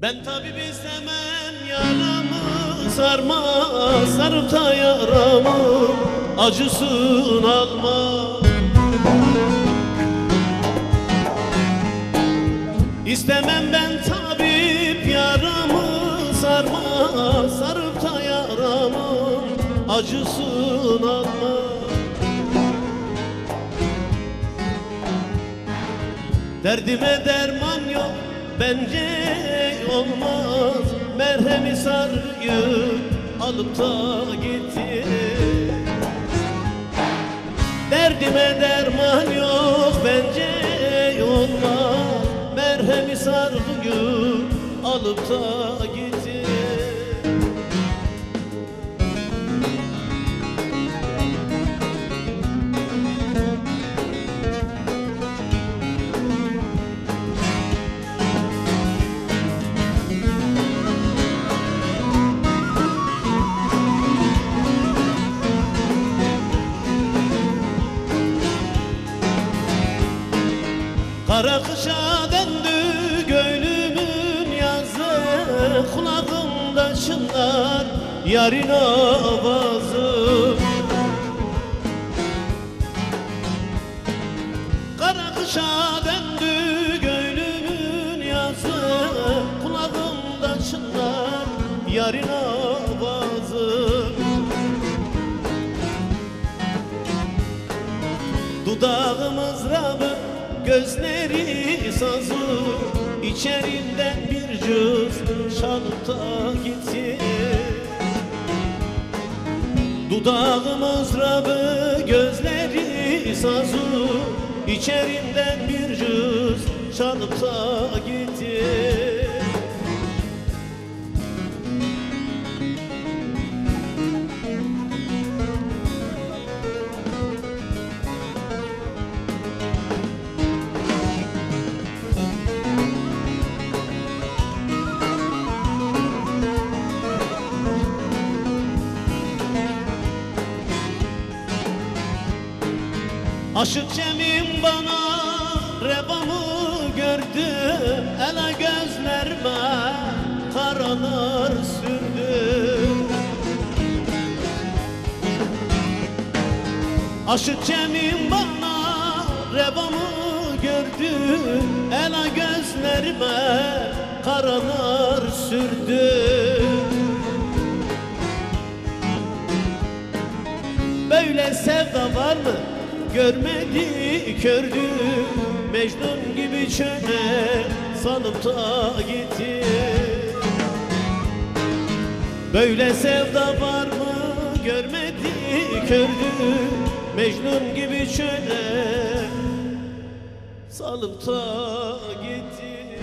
Ben tabip istemem, yaramı sarma, sarıp da yaramı acısını alma. İstemem ben tabip, yaramı sarma, sarıp da yaramı acısını alma. Derdime derman yok, bence olmaz. Merhemi sarıyı alıp da gitti. Derdime derman yok, bence olmaz. Merhemi sarıyı alıp da gitti. Kara kışa döndü gönlümün yazı, kulağımda çınlar yarın avazı. Kara kışa döndü gönlümün yazı, kulağımda çınlar yarın avazı. Dudağımız rabı, gözleri sazı, içerinden bir cız çalıp da gitti. Dudağımız rabı, gözleri sazı, içerinden bir cız çalıp da gitti. Aşık Cem'im bana revamı gördü, ele gözlerime karalar sürdü. Aşık Cem'im bana revamı gördü, ele gözlerime karalar sürdü. Böyle sevda var mı? Görmedi kördü, Mecnun gibi çöne salıp da gitti. Böyle sevda var mı? Görmedi kördü, Mecnun gibi çöne salıp da gitti.